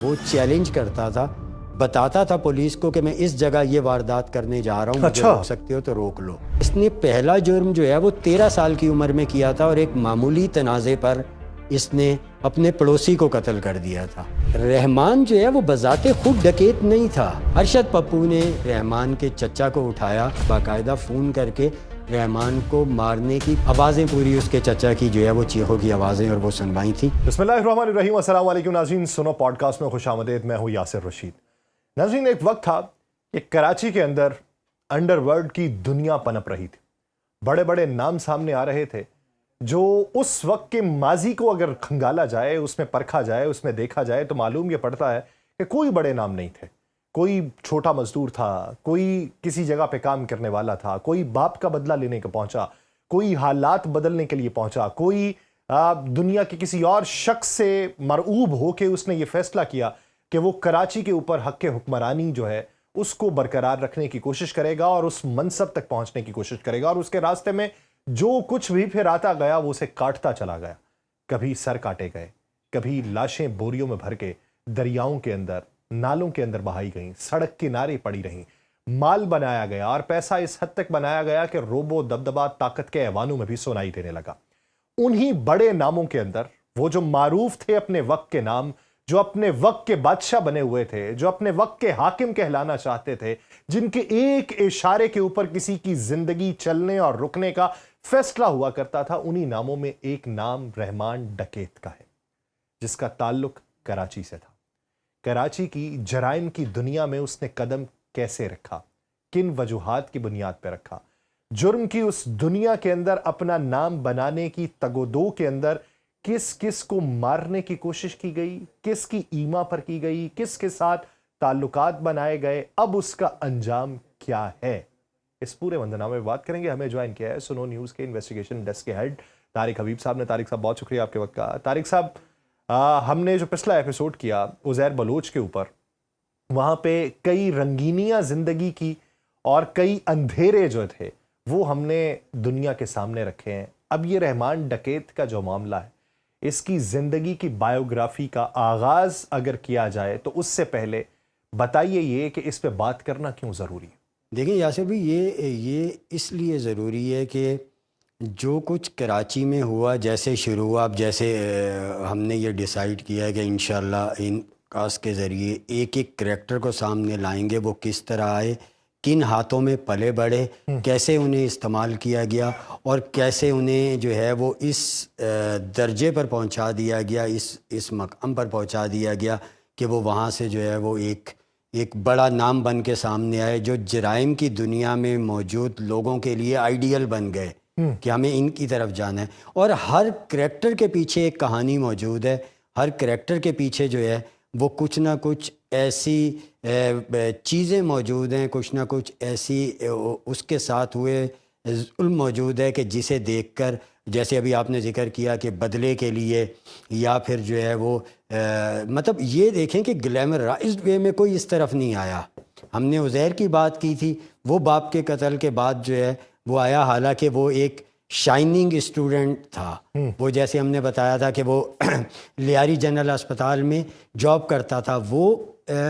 وہ چیلنج کرتا تھا، بتاتا تھا پولیس کو کہ میں اس جگہ یہ واردات کرنے جا رہا ہوں، مجھے روک سکتے ہو تو روک لو۔ اس نے پہلا جرم جو ہے وہ 13 سال کی عمر میں کیا تھا اور ایک معمولی تنازع پر اس نے اپنے پڑوسی کو قتل کر دیا تھا۔ رحمان جو ہے وہ بذات خود ڈکیت نہیں تھا۔ ارشد پپو نے رحمان کے چچا کو اٹھایا، باقاعدہ فون کر کے رحمان کو مارنے کی آوازیں پوری اس کے چچا کی جو ہے وہ چیخوں کی آوازیں اور وہ سنوائی تھی۔ بسم اللہ الرحمن الرحیم۔ السلام علیکم ناظرین، سنو پوڈ کاسٹ میں خوش آمدید۔ میں ہوں یاسر رشید۔ ناظرین، ایک وقت تھا کہ کراچی کے اندر انڈر ورلڈ کی دنیا پنپ رہی تھی، بڑے بڑے نام سامنے آ رہے تھے جو اس وقت کے ماضی کو اگر کھنگالا جائے، اس میں پرکھا جائے، اس میں دیکھا جائے تو معلوم یہ پڑتا ہے کہ کوئی بڑے نام نہیں تھے۔ کوئی چھوٹا مزدور تھا، کوئی کسی جگہ پہ کام کرنے والا تھا، کوئی باپ کا بدلہ لینے کو پہنچا، کوئی حالات بدلنے کے لیے پہنچا، کوئی دنیا کے کسی اور شخص سے مرعوب ہو کے اس نے یہ فیصلہ کیا کہ وہ کراچی کے اوپر حق حکمرانی جو ہے اس کو برقرار رکھنے کی کوشش کرے گا اور اس منصب تک پہنچنے کی کوشش کرے گا، اور اس کے راستے میں جو کچھ بھی پھر آتا گیا وہ اسے کاٹتا چلا گیا۔ کبھی سر کاٹے گئے، کبھی لاشیں بوریوں میں بھر کے دریاؤں کے اندر، نالوں کے اندر بہائی گئیں، سڑک کنارے پڑی رہیں، مال بنایا گیا اور پیسہ اس حد تک بنایا گیا کہ روبو دبدبا طاقت کے ایوانوں میں بھی سنائی دینے لگا۔ انہی بڑے ناموں کے اندر وہ جو معروف تھے اپنے وقت کے نام، جو اپنے وقت کے بادشاہ بنے ہوئے تھے، جو اپنے وقت کے حاکم کہلانا چاہتے تھے، جن کے ایک اشارے کے اوپر کسی کی زندگی چلنے اور رکنے کا فیصلہ ہوا کرتا تھا، انہی ناموں میں ایک نام رحمان ڈکیت کا ہے، جس کا تعلق کراچی سے تھا۔ کراچی کی جرائم کی دنیا میں اس نے قدم کیسے رکھا، کن وجوہات کی بنیاد پہ رکھا، جرم کی اس دنیا کے اندر اپنا نام بنانے کی تگ و دو کے اندر کس کس کو مارنے کی کوشش کی گئی، کس کی ایما پر کی گئی، کس کے ساتھ تعلقات بنائے گئے، اب اس کا انجام کیا ہے، اس پورے منظرنامے میں بات کریں گے۔ ہمیں جوائن کیا ہے سنو نیوز کے انویسٹیگیشن ڈیسک کے ہیڈ طارق حبیب صاحب نے۔ طارق صاحب، بہت شکریہ آپ کے وقت کا۔ طارق صاحب، ہم نے جو پچھلا ایپیسوڈ کیا عزیر بلوچ کے اوپر، وہاں پہ کئی رنگینیاں زندگی کی اور کئی اندھیرے جو تھے وہ ہم نے دنیا کے سامنے رکھے ہیں۔ اب یہ رحمان ڈکیت کا جو معاملہ ہے، اس کی زندگی کی بائیوگرافی کا آغاز اگر کیا جائے تو اس سے پہلے بتائیے یہ کہ اس پہ بات کرنا کیوں ضروری ہے؟ دیکھیں یاسر بھی، یہ اس لیے ضروری ہے کہ جو کچھ کراچی میں ہوا، جیسے شروع ہوا، اب جیسے ہم نے یہ ڈیسائیڈ کیا ہے کہ انشاءاللہ ان کاسٹ کے ذریعے ایک ایک کریکٹر کو سامنے لائیں گے، وہ کس طرح آئے، کن ہاتھوں میں پلے بڑھے، کیسے انہیں استعمال کیا گیا اور کیسے انہیں جو ہے وہ اس درجے پر پہنچا دیا گیا، اس مقام پر پہنچا دیا گیا کہ وہ وہاں سے جو ہے وہ ایک بڑا نام بن کے سامنے آئے، جو جرائم کی دنیا میں موجود لوگوں کے لیے آئیڈیل بن گئے کہ ہمیں ان کی طرف جانا ہے۔ اور ہر کریکٹر کے پیچھے ایک کہانی موجود ہے، ہر کریکٹر کے پیچھے جو ہے وہ کچھ نہ کچھ ایسی چیزیں موجود ہیں، کچھ نہ کچھ ایسی اس کے ساتھ ہوئے ظلم موجود ہے کہ جسے دیکھ کر، جیسے ابھی آپ نے ذکر کیا کہ بدلے کے لیے، یا پھر جو ہے وہ مطلب یہ دیکھیں کہ گلیمرائزڈ وے میں کوئی اس طرف نہیں آیا۔ ہم نے عزیر کی بات کی تھی، وہ باپ کے قتل کے بعد جو ہے وہ آیا، حالانکہ وہ ایک شائننگ اسٹوڈنٹ تھا۔ وہ جیسے ہم نے بتایا تھا کہ وہ لیاری جنرل اسپتال میں جاب کرتا تھا، وہ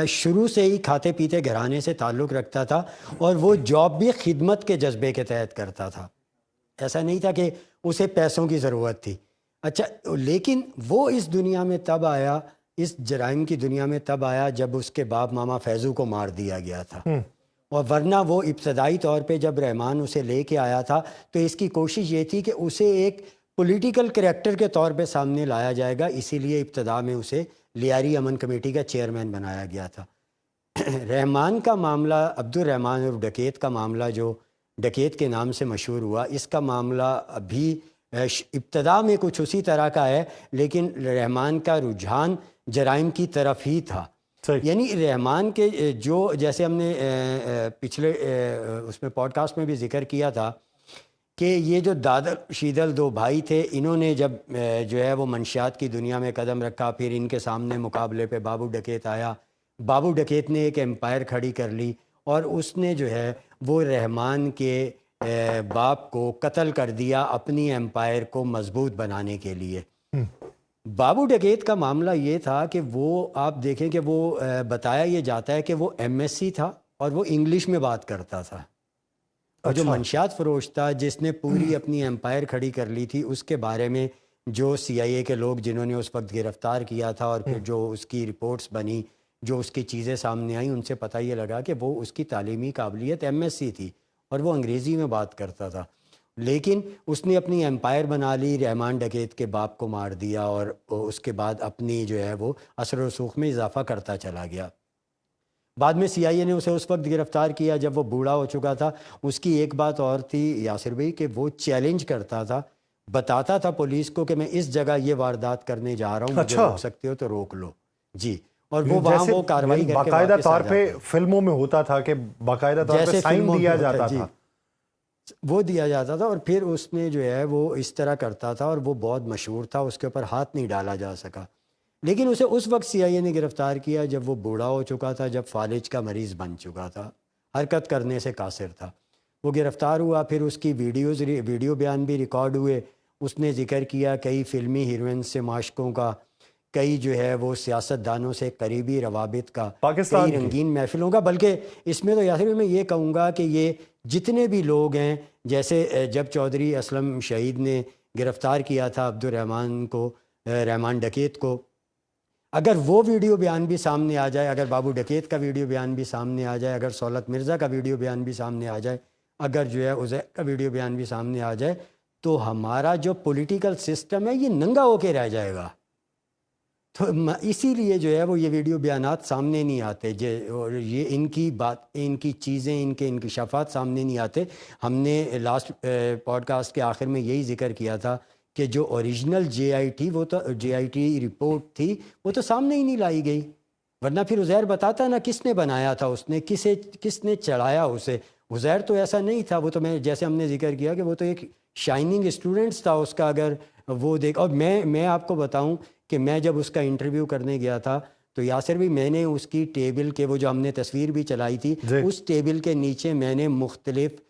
شروع سے ہی کھاتے پیتے گھرانے سے تعلق رکھتا تھا اور وہ جاب بھی خدمت کے جذبے کے تحت کرتا تھا، ایسا نہیں تھا کہ اسے پیسوں کی ضرورت تھی۔ اچھا، لیکن وہ اس دنیا میں تب آیا، اس جرائم کی دنیا میں تب آیا جب اس کے باپ ماما فیضو کو مار دیا گیا تھا، اور ورنہ وہ ابتدائی طور پہ جب رحمان اسے لے کے آیا تھا تو اس کی کوشش یہ تھی کہ اسے ایک پولیٹیکل کریکٹر کے طور پہ سامنے لایا جائے گا، اسی لیے ابتدا میں اسے لیاری امن کمیٹی کا چیئرمین بنایا گیا تھا۔ رحمان کا معاملہ، عبد الرحمان اور ڈکیت کا معاملہ جو ڈکیت کے نام سے مشہور ہوا، اس کا معاملہ ابھی ابتدا میں کچھ اسی طرح کا ہے، لیکن رحمان کا رجحان جرائم کی طرف ہی تھا۔ یعنی رحمان کے جو، جیسے ہم نے پچھلے اس میں پوڈ کاسٹ میں بھی ذکر کیا تھا کہ یہ جو دادر شیدل دو بھائی تھے، انہوں نے جب جو ہے وہ منشیات کی دنیا میں قدم رکھا، پھر ان کے سامنے مقابلے پہ بابو ڈکیت آیا۔ بابو ڈکیت نے ایک امپائر کھڑی کر لی اور اس نے جو ہے وہ رحمان کے باپ کو قتل کر دیا اپنی امپائر کو مضبوط بنانے کے لیے۔ بابو ڈکیت کا معاملہ یہ تھا کہ وہ آپ دیکھیں کہ وہ بتایا یہ جاتا ہے کہ وہ MS تھا اور وہ انگلش میں بات کرتا تھا. اور جو منشیات فروش تھا جس نے پوری اپنی امپائر کھڑی کر لی تھی، اس کے بارے میں جو CIA کے لوگ جنہوں نے اس وقت گرفتار کیا تھا اور پھر جو اس کی رپورٹس بنی، جو اس کی چیزیں سامنے آئیں، ان سے پتہ یہ لگا کہ وہ اس کی تعلیمی قابلیت MS تھی اور وہ انگریزی میں بات کرتا تھا. لیکن اس نے اپنی امپائر بنا لی، رحمان ڈکیت کے باپ کو مار دیا اور اس کے بعد اپنی جو ہے وہ اثر و رسوخ میں اضافہ کرتا چلا گیا. بعد میں CIA نے اسے اس وقت گرفتار کیا جب وہ بوڑھا ہو چکا تھا. اس کی ایک بات اور تھی یاسر بھائی کہ وہ چیلنج کرتا تھا، بتاتا تھا پولیس کو کہ میں اس جگہ یہ واردات کرنے جا رہا ہوں، مجھے روک سکتے ہو تو روک لو جی. اور وہ وہاں وہ کارروائی کر کے باقاعدہ طور پہ فلموں میں ہوتا تھا کہ باقاعدہ طور پہ سائن دیا جاتا تھا، وہ دیا جاتا تھا. اور پھر اس نے جو ہے وہ اس طرح کرتا تھا اور وہ بہت مشہور تھا، اس کے اوپر ہاتھ نہیں ڈالا جا سکا. لیکن اسے اس وقت CIA نے گرفتار کیا جب وہ بوڑھا ہو چکا تھا، جب فالج کا مریض بن چکا تھا، حرکت کرنے سے قاصر تھا. وہ گرفتار ہوا، پھر اس کی ویڈیو بیان بھی ریکارڈ ہوئے. اس نے ذکر کیا کئی فلمی ہیروئن سے معاشقوں کا، کئی جو ہے وہ سیاست دانوں سے قریبی روابط کا، کئی رنگین محفلوں کا. بلکہ اس میں تو یاسر میں یہ کہوں گا کہ یہ جتنے بھی لوگ ہیں، جیسے جب چودھری اسلم شہید نے گرفتار کیا تھا عبد الرحمن کو، رحمان ڈکیت کو، اگر وہ ویڈیو بیان بھی سامنے آ جائے، اگر بابو ڈکیت کا ویڈیو بیان بھی سامنے آ جائے، اگر سولت مرزا کا ویڈیو بیان بھی سامنے آ جائے، اگر جو ہے عزیر کا ویڈیو بیان بھی سامنے آ جائے، تو ہمارا جو پولیٹیکل سسٹم ہے یہ ننگا ہو کے رہ جائے گا. تو اسی لیے جو ہے وہ یہ ویڈیو بیانات سامنے نہیں آتے، اور یہ ان کی بات، ان کی چیزیں، ان کے انکشافات سامنے نہیں آتے. ہم نے لاسٹ پوڈ کاسٹ کے آخر میں یہی ذکر کیا تھا کہ جو اوریجنل JIT وہ تو JIT رپورٹ تھی، وہ تو سامنے ہی نہیں لائی گئی. ورنہ پھر عزیر بتاتا نا کس نے بنایا تھا، اس نے کس نے چڑھایا اسے. عزیر تو ایسا نہیں تھا، وہ تو جیسے ہم نے ذکر کیا کہ وہ تو ایک شائننگ اسٹوڈنٹس تھا اس کا. اگر وہ اور میں آپ کو بتاؤں کہ میں جب اس کا انٹرویو کرنے گیا تھا تو یاسر بھی میں نے اس کی ٹیبل کے، وہ جو ہم نے تصویر بھی چلائی تھی، اس ٹیبل کے نیچے میں نے مختلف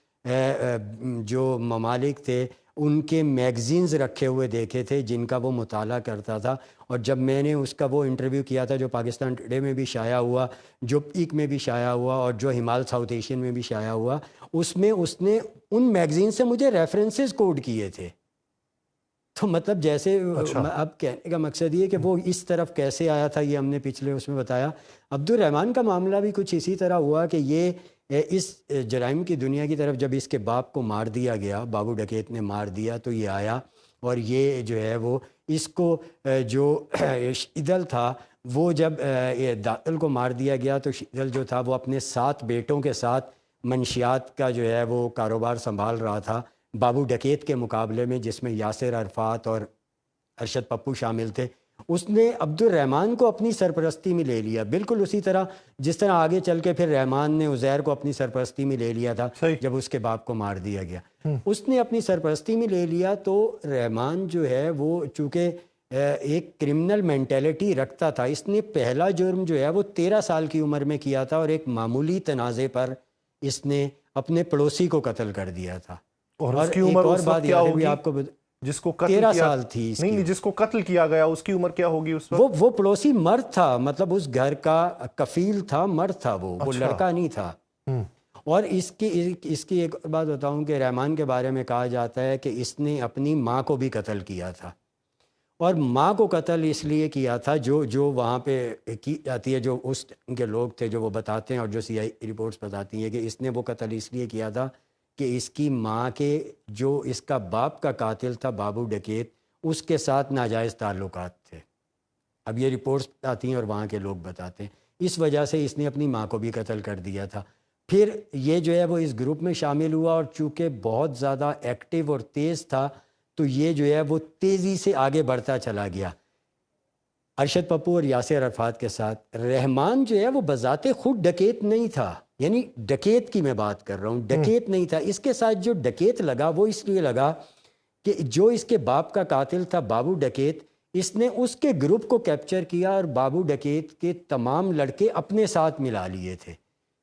جو ممالک تھے ان کے میگزینز رکھے ہوئے دیکھے تھے جن کا وہ مطالعہ کرتا تھا. اور جب میں نے اس کا وہ انٹرویو کیا تھا جو پاکستان ٹوڈے میں بھی شائع ہوا، جو پیک میں بھی شائع ہوا اور جو ہمال ساؤتھ ایشین میں بھی شائع ہوا، اس میں اس نے ان میگزین سے مجھے ریفرنسز کوڈ کیے تھے. تو مطلب جیسے اب کہنے کا مقصد یہ کہ وہ اس طرف کیسے آیا تھا، یہ ہم نے پچھلے اس میں بتایا. عبد الرحمن کا معاملہ بھی کچھ اسی طرح ہوا کہ یہ اس جرائم کی دنیا کی طرف جب اس کے باپ کو مار دیا گیا، بابو ڈکیت نے مار دیا، تو یہ آیا اور یہ جو ہے وہ اس کو جو شیدل تھا، وہ جب داتل کو مار دیا گیا تو شیدل جو تھا وہ اپنے 7 بیٹوں کے ساتھ منشیات کا جو ہے وہ کاروبار سنبھال رہا تھا بابو ڈکیت کے مقابلے میں، جس میں یاسر عرفات اور ارشد پپو شامل تھے. اس نے عبد الرحمن کو اپنی سرپرستی میں لے لیا، بالکل اسی طرح جس طرح آگے چل کے پھر رحمان نے عزیر کو اپنی سرپرستی میں لے لیا تھا جب اس کے باپ کو مار دیا گیا. اس نے اپنی سرپرستی میں لے لیا. تو رحمان جو ہے وہ چونکہ ایک کرمنل مینٹیلٹی رکھتا تھا، اس نے پہلا جرم جو ہے وہ 13 سال کی عمر میں کیا تھا اور ایک معمولی تنازع پر اس نے اپنے پڑوسی کو قتل کر دیا تھا. اور اس کی عمر اس وقت کیا ہوگی؟ آپ کو جس کو قتل 13 سال تھی. نہیں، جس کو قتل کیا گیا اس کی عمر کیا ہوگی اس وقت؟ وہ پڑوسی مرد تھا، مطلب اس گھر کا کفیل تھا، مرد تھا، وہ لڑکا نہیں تھا. اور اس کی ایک بات بتاؤں کہ رحمان کے بارے میں کہا جاتا ہے کہ اس نے اپنی ماں کو بھی قتل کیا تھا. اور ماں کو قتل اس لیے کیا تھا، جو وہاں پہ کی جاتی ہے، جو اس کے لوگ تھے جو وہ بتاتے ہیں اور جو CIA رپورٹس بتاتی ہیں کہ اس نے وہ قتل اس لیے کیا تھا کہ اس کی ماں کے جو اس کا باپ کا قاتل تھا بابو ڈکیت، اس کے ساتھ ناجائز تعلقات تھے. اب یہ رپورٹس بتاتی ہیں اور وہاں کے لوگ بتاتے ہیں، اس وجہ سے اس نے اپنی ماں کو بھی قتل کر دیا تھا. پھر یہ جو ہے وہ اس گروپ میں شامل ہوا اور چونکہ بہت زیادہ ایکٹیو اور تیز تھا تو یہ جو ہے وہ تیزی سے آگے بڑھتا چلا گیا. ارشد پپو اور یاسر عرفات کے ساتھ. رحمان جو ہے وہ بذات خود ڈکیت نہیں تھا، یعنی ڈکیت کی میں بات کر رہا ہوں، ڈکیت نہیں تھا. اس کے ساتھ جو ڈکیت لگا وہ اس لیے لگا کہ جو اس کے باپ کا قاتل تھا بابو ڈکیت، اس نے اس کے گروپ کو کیپچر کیا اور بابو ڈکیت کے تمام لڑکے اپنے ساتھ ملا لیے تھے.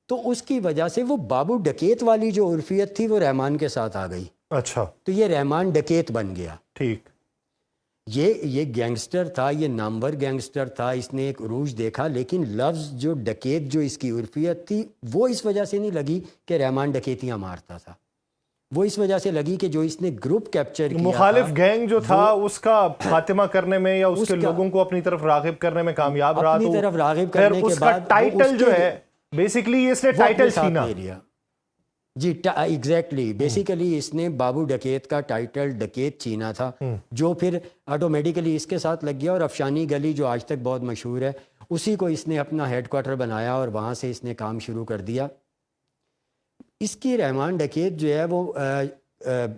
تو اس کی وجہ سے وہ بابو ڈکیت والی جو عرفیت تھی وہ رحمان کے ساتھ آ گئی. اچھا، تو یہ رحمان ڈکیت بن گیا. ٹھیک. یہ گینگسٹر تھا، یہ نامور گینگسٹر تھا، اس نے ایک عروج دیکھا، لیکن لفظ جو ڈکیت جو اس کی عرفیت تھی وہ اس وجہ سے نہیں لگی کہ رحمان ڈکیتیاں مارتا تھا، وہ اس وجہ سے لگی کہ جو اس نے گروپ کیپچر کیا مخالف تھا، گینگ جو تھا اس کا خاتمہ کرنے میں یا اس کے لوگوں کو اپنی طرف راغب کرنے میں کامیاب رہا، اپنی تو طرف راغب پھر کرنے کے اس کا بعد ٹائٹل جو ہے بیسیکلی اس نے وہ اپنے ٹائٹل ساتھ چھینا. لے لیا. جی ایگزیکٹلی، بیسیکلی اس نے بابو ڈکیت کا ٹائٹل ڈکیت چھینا تھا، جو پھر آٹومیٹیکلی اس کے ساتھ لگ گیا، اور افشانی گلی جو آج تک بہت مشہور ہے اسی کو اس نے اپنا ہیڈ کوارٹر بنایا اور وہاں سے اس نے کام شروع کر دیا. اس کی رحمان ڈکیت جو ہے وہ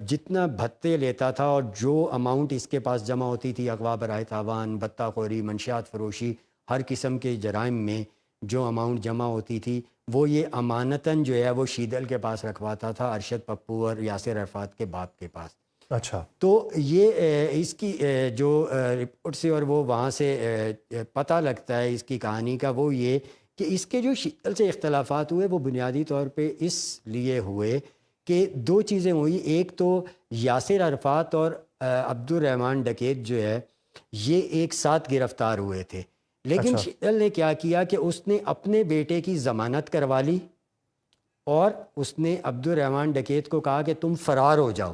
جتنا بھتے لیتا تھا اور جو اماؤنٹ اس کے پاس جمع ہوتی تھی، اغوا برائے تاوان، بھتہ خوری، منشیات فروشی، ہر قسم کے جرائم میں جو اماؤنٹ جمع ہوتی تھی وہ یہ امانتاً جو ہے وہ شیدل کے پاس رکھواتا تھا، ارشد پپو اور یاسر عرفات کے باپ کے پاس. اچھا. تو یہ اس کی جو رپورٹ سے اور وہ وہاں سے پتہ لگتا ہے اس کی کہانی کا، وہ یہ کہ اس کے جو شیدل سے اختلافات ہوئے وہ بنیادی طور پہ اس لیے ہوئے کہ دو چیزیں ہوئی. ایک تو یاسر عرفات اور عبد الرحمان ڈکیت جو ہے یہ ایک ساتھ گرفتار ہوئے تھے، لیکن شیدل نے کیا کیا کہ اس نے اپنے بیٹے کی ضمانت کروا لی اور اس نے عبد الرحمان ڈکیت کو کہا کہ تم فرار ہو جاؤ،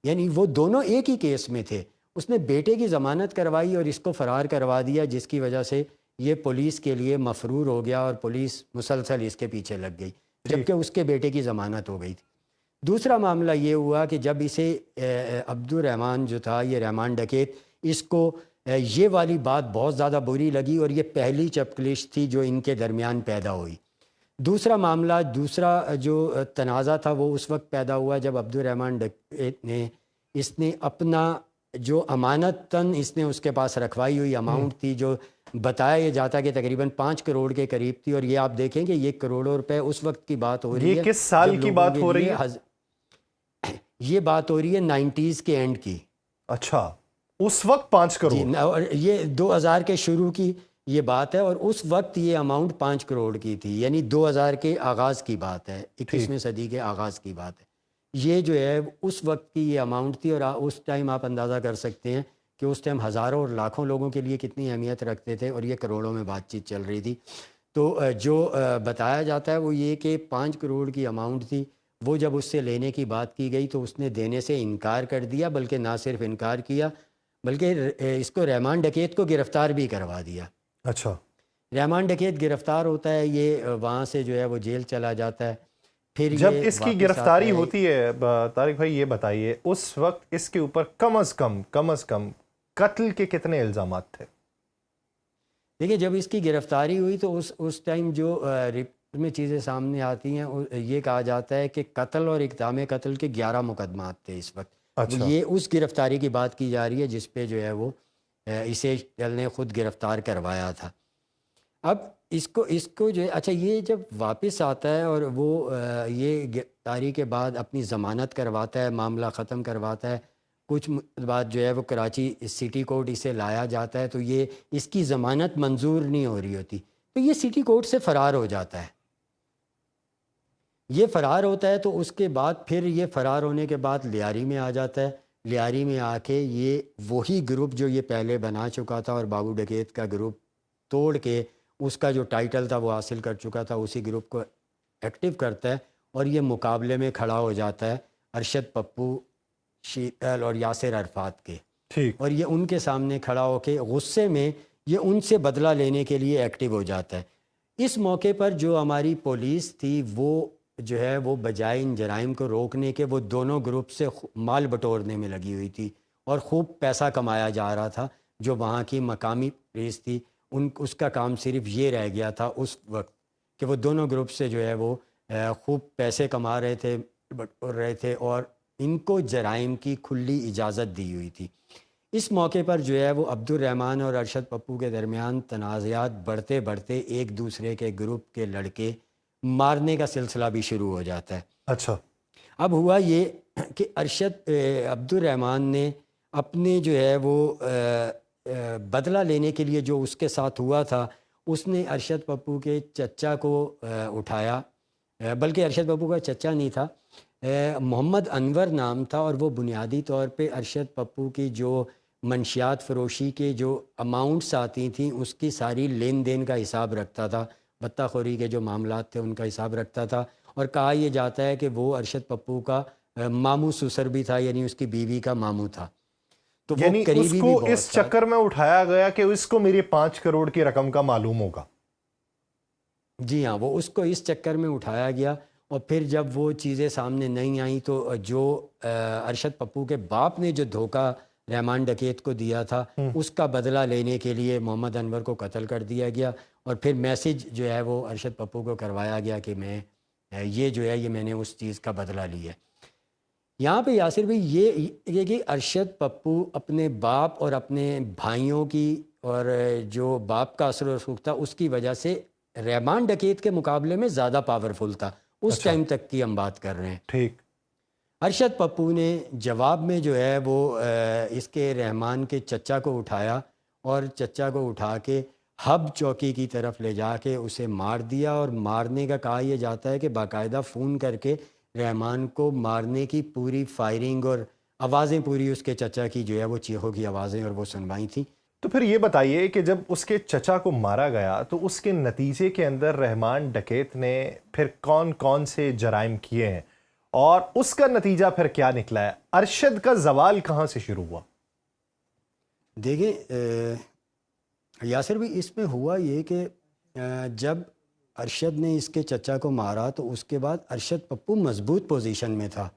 یعنی وہ دونوں ایک ہی کیس میں تھے. اس نے بیٹے کی ضمانت کروائی اور اس کو فرار کروا دیا، جس کی وجہ سے یہ پولیس کے لیے مفرور ہو گیا اور پولیس مسلسل اس کے پیچھے لگ گئی، جبکہ اس کے بیٹے کی ضمانت ہو گئی تھی. دوسرا معاملہ یہ ہوا کہ جب اسے عبد الرحمان جو تھا یہ رحمان ڈکیت، اس کو یہ والی بات بہت زیادہ بری لگی اور یہ پہلی چپکلش تھی جو ان کے درمیان پیدا ہوئی. دوسرا معاملہ، دوسرا جو تنازع تھا وہ اس وقت پیدا ہوا جب عبد الرحمان ڈکیت نے اس نے اپنا جو امانتاً اس نے اس کے پاس رکھوائی ہوئی اماؤنٹ تھی، جو بتایا یہ جاتا کہ تقریباً 5 کروڑ کے قریب تھی، اور یہ آپ دیکھیں کہ یہ کروڑوں روپے اس وقت کی بات ہو رہی ہے. یہ کس سال کی بات ہو رہی ہے؟ یہ بات ہو رہی ہے 90s کے اینڈ کی. اچھا، اس وقت 5 کروڑ؟ اور یہ 2000 کے شروع کی یہ بات ہے، اور اس وقت یہ اماؤنٹ 5 کروڑ کی تھی، یعنی 2000 کے آغاز کی بات ہے، 21ویں صدی کے آغاز کی بات ہے. یہ جو ہے اس وقت کی یہ اماؤنٹ تھی، اور اس ٹائم آپ اندازہ کر سکتے ہیں کہ اس ٹائم ہزاروں اور لاکھوں لوگوں کے لیے کتنی اہمیت رکھتے تھے، اور یہ کروڑوں میں بات چیت چل رہی تھی. تو جو بتایا جاتا ہے وہ یہ کہ 5 کروڑ کی اماؤنٹ تھی. وہ جب اس سے لینے کی بات کی گئی تو اس نے دینے سے انکار کر دیا، بلکہ نہ صرف انکار کیا بلکہ اس کو رحمان ڈکیت کو گرفتار بھی کروا دیا. اچھا. رحمان ڈکیت گرفتار ہوتا ہے، یہ وہاں سے جو ہے وہ جیل چلا جاتا ہے. پھر جب اس کی گرفتاری ہوتی ہے طارق بھائی، یہ بتائیے اس وقت اس کے اوپر کم از کم قتل کے کتنے الزامات تھے؟ دیکھیے، جب اس کی گرفتاری ہوئی تو اس ٹائم جو رپورٹ میں چیزیں سامنے آتی ہیں یہ کہا جاتا ہے کہ قتل اور اقدام قتل کے 11 مقدمات تھے اس وقت. اچھا. یہ اس گرفتاری کی بات کی جا رہی ہے جس پہ جو ہے وہ اسے جیل نے خود گرفتار کروایا تھا. اب اس کو جو ہے، اچھا یہ جب واپس آتا ہے اور وہ یہ گرفتاری کے بعد اپنی ضمانت کرواتا ہے، معاملہ ختم کرواتا ہے، کچھ بعد جو ہے وہ کراچی سٹی کورٹ اسے لایا جاتا ہے، تو یہ اس کی ضمانت منظور نہیں ہو رہی ہوتی، تو یہ سٹی کورٹ سے فرار ہو جاتا ہے. یہ فرار ہوتا ہے تو اس کے بعد پھر یہ فرار ہونے کے بعد لیاری میں آ جاتا ہے. لیاری میں آ کے یہ وہی گروپ جو یہ پہلے بنا چکا تھا اور بابو ڈکیت کا گروپ توڑ کے اس کا جو ٹائٹل تھا وہ حاصل کر چکا تھا، اسی گروپ کو ایکٹیو کرتا ہے اور یہ مقابلے میں کھڑا ہو جاتا ہے ارشد پپو، شیدل اور یاسر عرفات کے. ٹھیک. اور یہ ان کے سامنے کھڑا ہو کے غصے میں یہ ان سے بدلہ لینے کے لیے ایکٹیو ہو جاتا ہے. اس موقع پر جو ہماری پولیس تھی وہ جو ہے وہ بجائے ان جرائم کو روکنے کے وہ دونوں گروپ سے مال بٹورنے میں لگی ہوئی تھی اور خوب پیسہ کمایا جا رہا تھا. جو وہاں کی مقامی پولیس تھی اس کا کام صرف یہ رہ گیا تھا اس وقت کہ وہ دونوں گروپ سے جو ہے وہ خوب پیسے کما رہے تھے، بٹور رہے تھے، اور ان کو جرائم کی کھلی اجازت دی ہوئی تھی. اس موقع پر جو ہے وہ عبد الرحمان اور ارشد پپو کے درمیان تنازعات بڑھتے بڑھتے ایک دوسرے کے گروپ کے لڑکے مارنے کا سلسلہ بھی شروع ہو جاتا ہے. اچھا. اب ہوا یہ کہ عبد الرحمان نے اپنے جو ہے وہ بدلہ لینے کے لیے جو اس کے ساتھ ہوا تھا، اس نے ارشد پپو کے چچا کو اٹھایا، بلکہ ارشد پپو کا چچا نہیں تھا، محمد انور نام تھا، اور وہ بنیادی طور پہ ارشد پپو کی جو منشیات فروشی کے جو اماؤنٹس آتی تھیں اس کی ساری لین دین کا حساب رکھتا تھا، بتہ خوری کے جو معاملات تھے ان کا حساب رکھتا تھا، اور کہا یہ جاتا ہے کہ وہ ارشد پپو کا ماموں سسر بھی تھا، یعنی اس کی بیوی کا ماموں تھا، تو وہ یعنی اس قریبی کو بھی بہت اس تھا۔ چکر میں اٹھایا گیا کہ اس کو میری 5 کروڑ کی رقم کا معلوم ہوگا۔ جی ہاں، وہ اس کو اس چکر میں اٹھایا گیا، اور پھر جب وہ چیزیں سامنے نہیں آئیں تو جو ارشد پپو کے باپ نے جو دھوکہ رحمان ڈکیت کو دیا تھا اس کا بدلہ لینے کے لیے محمد انور کو قتل کر دیا گیا، اور پھر میسج جو ہے وہ ارشد پپو کو کروایا گیا کہ میں یہ جو ہے یہ میں نے اس چیز کا بدلہ لیا ہے۔ یہاں پہ یاسر بھائی یہ کہ ارشد پپو اپنے باپ اور اپنے بھائیوں کی اور جو باپ کا اثر و رسوخ تھا اس کی وجہ سے رحمان ڈکیت کے مقابلے میں زیادہ پاورفل تھا اس اچھا، ٹائم تک کی ہم بات کر رہے ہیں۔ ٹھیک۔ ارشد پپو نے جواب میں جو ہے وہ اس کے رحمان کے چچا کو اٹھایا اور چچا کو اٹھا کے ہب چوکی کی طرف لے جا کے اسے مار دیا، اور مارنے کا کہا یہ جاتا ہے کہ باقاعدہ فون کر کے رحمان کو مارنے کی پوری فائرنگ اور آوازیں پوری اس کے چچا کی جو ہے وہ چیخوں کی آوازیں اور وہ سنوائی تھیں۔ تو پھر یہ بتائیے کہ جب اس کے چچا کو مارا گیا تو اس کے نتیجے کے اندر رحمان ڈکیت نے پھر کون کون سے جرائم کیے ہیں اور اس کا نتیجہ پھر کیا نکلا ہے؟ ارشد کا زوال کہاں سے شروع ہوا؟ دیکھیں یاسر بھی اس میں ہوا یہ کہ جب ارشد نے اس کے چچا کو مارا تو اس کے بعد ارشد پپو مضبوط پوزیشن میں تھا۔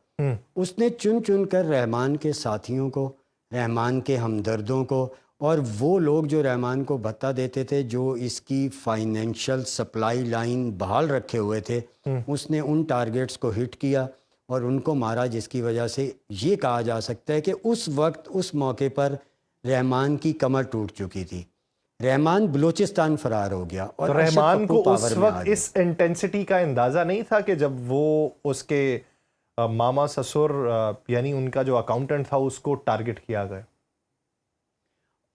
اس نے چن چن کر رحمان کے ساتھیوں کو، رحمان کے ہمدردوں کو، اور وہ لوگ جو رحمان کو بھتہ دیتے تھے، جو اس کی فائنینشل سپلائی لائن بحال رکھے ہوئے تھے، اس نے ان ٹارگیٹس کو ہٹ کیا اور ان کو مارا، جس کی وجہ سے یہ کہا جا سکتا ہے کہ اس وقت اس موقع پر رحمان کی کمر ٹوٹ چکی تھی، رحمان بلوچستان فرار ہو گیا، اور تو ارشد رحمان پپو کو اس پاور میں آ وقت گیا۔ اس انٹینسٹی کا اندازہ نہیں تھا کہ جب وہ اس کے ماما سسر یعنی ان کا جو اکاؤنٹنٹ تھا اس کو ٹارگٹ کیا گیا؟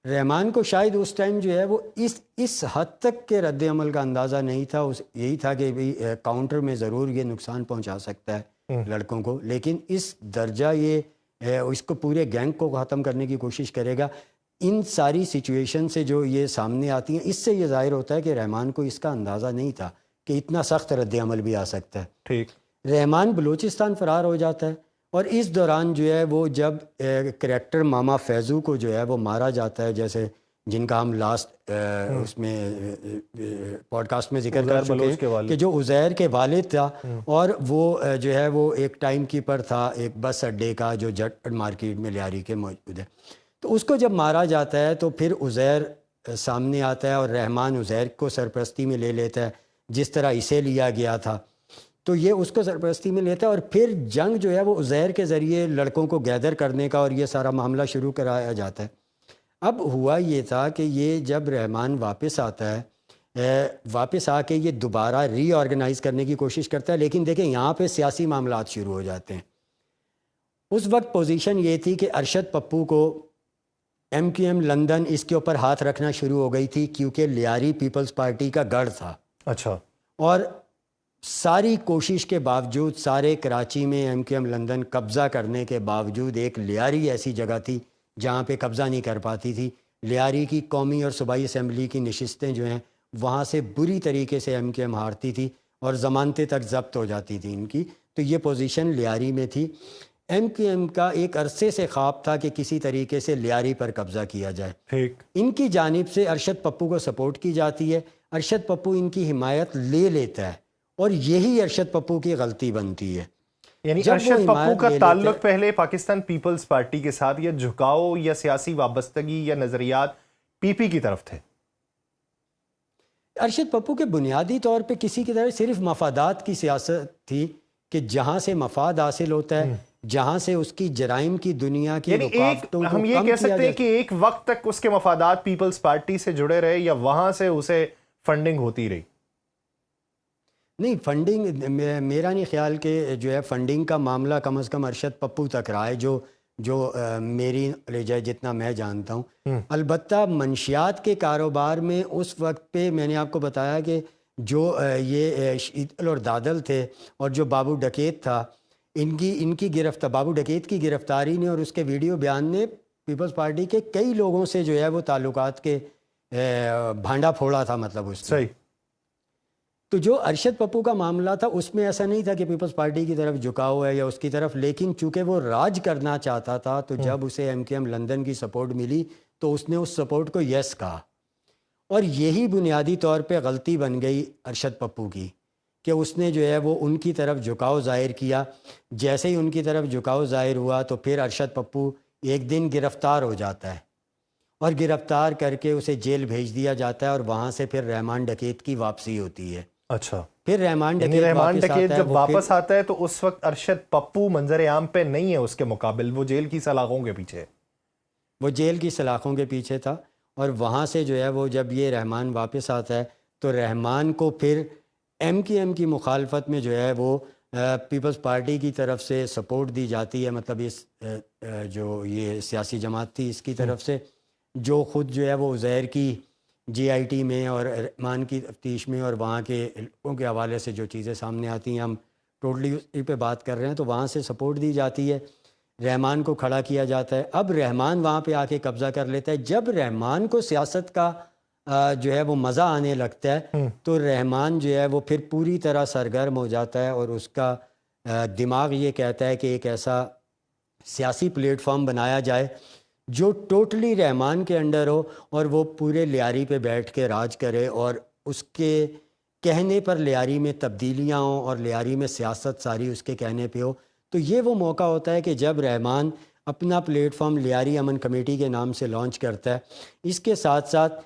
رحمان کو شاید اس ٹائم جو ہے وہ اس حد تک کے رد عمل کا اندازہ نہیں تھا، یہی تھا کہ کاؤنٹر میں ضرور یہ نقصان پہنچا سکتا ہے لڑکوں کو، لیکن اس درجہ یہ اس کو پورے گینگ کو ختم کرنے کی کوشش کرے گا۔ ان ساری سچویشن سے جو یہ سامنے آتی ہیں، اس سے یہ ظاہر ہوتا ہے کہ رحمان کو اس کا اندازہ نہیں تھا کہ اتنا سخت رد عمل بھی آ سکتا ہے۔ ٹھیک۔ رحمان بلوچستان فرار ہو جاتا ہے، اور اس دوران جو ہے وہ جب کریکٹر ماما فیضو کو جو ہے وہ مارا جاتا ہے، جیسے جن کا ہم لاسٹ اس میں پوڈ کاسٹ میں ذکر کر چکے ہیں کہ جو عزیر کے والد تھا، اور وہ جو ہے وہ ایک ٹائم کیپر تھا ایک بس اڈے کا جو جٹ مارکیٹ میں لیاری کے موجود ہے، تو اس کو جب مارا جاتا ہے تو پھر عزیر سامنے آتا ہے اور رحمان عزیر کو سرپرستی میں لے لیتا ہے، جس طرح اسے لیا گیا تھا، تو یہ اس کو سرپرستی میں لیتا ہے، اور پھر جنگ جو ہے وہ عزیر کے ذریعے لڑکوں کو گیدر کرنے کا اور یہ سارا معاملہ شروع کرایا جاتا ہے۔ اب ہوا یہ تھا کہ یہ جب رحمان واپس آتا ہے، واپس آ کے یہ دوبارہ ری آرگنائز کرنے کی کوشش کرتا ہے، لیکن دیکھیں یہاں پہ سیاسی معاملات شروع ہو جاتے ہیں۔ اس وقت پوزیشن یہ تھی کہ ارشد پپو کو ایم کیو ایم لندن اس کے اوپر ہاتھ رکھنا شروع ہو گئی تھی، کیونکہ لیاری پیپلز پارٹی کا گڑھ تھا۔ اچھا۔ اور ساری کوشش کے باوجود، سارے کراچی میں ایم کیو ایم لندن قبضہ کرنے کے باوجود، ایک لیاری ایسی جگہ تھی جہاں پہ قبضہ نہیں کر پاتی تھی۔ لیاری کی قومی اور صوبائی اسمبلی کی نشستیں جو ہیں وہاں سے بری طریقے سے ایم کیو ایم ہارتی تھی اور ضمانتیں تک ضبط ہو جاتی تھی ان کی، تو یہ پوزیشن لیاری میں تھی۔ ایم کیو ایم کا ایک عرصے سے خواب تھا کہ کسی طریقے سے لیاری پر قبضہ کیا جائے۔ ٹھیک۔ ان کی جانب سے ارشد پپو کو سپورٹ کی جاتی ہے، ارشد پپو ان کی حمایت لے لیتا ہے، اور یہی ارشد پپو کی غلطی بنتی ہے۔ یعنی جب وہ ارشد پپو حمایت کا لے تعلق لیتے پہلے پاکستان پیپلز پارٹی کے ساتھ، یا جھکاؤ یا سیاسی وابستگی یا نظریات پی پی کی طرف تھے؟ ارشد پپو کے بنیادی طور پہ کسی کی طرف صرف مفادات کی سیاست تھی کہ جہاں سے مفاد حاصل ہوتا ہے، جہاں سے اس کی جرائم کی دنیا کی یعنی رکاوٹوں کو ہم یہ کم کہہ کیا سکتے ہیں جائے۔ کہ ایک وقت تک اس کے مفادات پیپلز پارٹی سے جڑے رہے، یا وہاں سے اسے فنڈنگ ہوتی رہی؟ نہیں، فنڈنگ میرا نہیں خیال کہ جو ہے فنڈنگ کا معاملہ کم از کم ارشد پپو تک رہا ہے، جو میری نالج ہے، جتنا میں جانتا ہوں۔ البتہ منشیات کے کاروبار میں اس وقت پہ میں نے آپ کو بتایا کہ جو یہ شیتل اور دادل تھے اور جو بابو ڈکیت تھا، ان کی بابو ڈکیت کی گرفتاری نے اور اس کے ویڈیو بیان نے پیپلز پارٹی کے کئی لوگوں سے جو ہے وہ تعلقات کے بھانڈا پھوڑا تھا مطلب اس نے. صحیح. تو جو ارشد پپو کا معاملہ تھا اس میں ایسا نہیں تھا کہ پیپلز پارٹی کی طرف جھکاؤ ہے یا اس کی طرف، لیکن چونکہ وہ راج کرنا چاہتا تھا تو جب اسے ایم کیو ایم لندن کی سپورٹ ملی تو اس نے اس سپورٹ کو یس کہا. اور یہی بنیادی طور پہ غلطی بن گئی ارشد پپو کی کہ اس نے جو ہے وہ ان کی طرف جھکاؤ ظاہر کیا. جیسے ہی ان کی طرف جھکاؤ ظاہر ہوا تو پھر ارشد پپو ایک دن گرفتار ہو جاتا ہے اور گرفتار کر کے اسے جیل بھیج دیا جاتا ہے اور وہاں سے پھر رحمان ڈکیت کی واپسی ہوتی ہے. اچھا. پھر رحمان ڈکیت جب واپس آتا ہے تو اس وقت ارشد پپو منظر عام پہ نہیں ہے اس کے مقابل، وہ جیل کی سلاخوں کے پیچھے، وہ جیل کی سلاخوں کے پیچھے تھا. اور وہاں سے جو ہے وہ جب یہ رحمان واپس آتا ہے تو رحمان کو پھر ایم کیو ایم کی مخالفت میں جو ہے وہ پیپلز پارٹی کی طرف سے سپورٹ دی جاتی ہے. مطلب اس جو یہ سیاسی جماعت تھی اس کی طرف سے، جو خود جو ہے وہ عزیر کی جی آئی ٹی میں اور رحمان کی تفتیش میں اور وہاں کے لوگوں کے حوالے سے جو چیزیں سامنے آتی ہیں، ہم ٹوٹلی اسی پہ بات کر رہے ہیں، تو وہاں سے سپورٹ دی جاتی ہے. رحمان کو کھڑا کیا جاتا ہے. اب رحمان وہاں پہ آ کے قبضہ کر لیتا ہے. جب رحمان کو سیاست کا جو ہے وہ مزہ آنے لگتا ہے تو رحمان جو ہے وہ پھر پوری طرح سرگرم ہو جاتا ہے اور اس کا دماغ یہ کہتا ہے کہ ایک ایسا سیاسی پلیٹ فارم بنایا جائے جو ٹوٹلی رحمان کے انڈر ہو اور وہ پورے لیاری پہ بیٹھ کے راج کرے اور اس کے کہنے پر لیاری میں تبدیلیاں ہوں اور لیاری میں سیاست ساری اس کے کہنے پہ ہو. تو یہ وہ موقع ہوتا ہے کہ جب رحمان اپنا پلیٹ فارم لیاری امن کمیٹی کے نام سے لانچ کرتا ہے. اس کے ساتھ ساتھ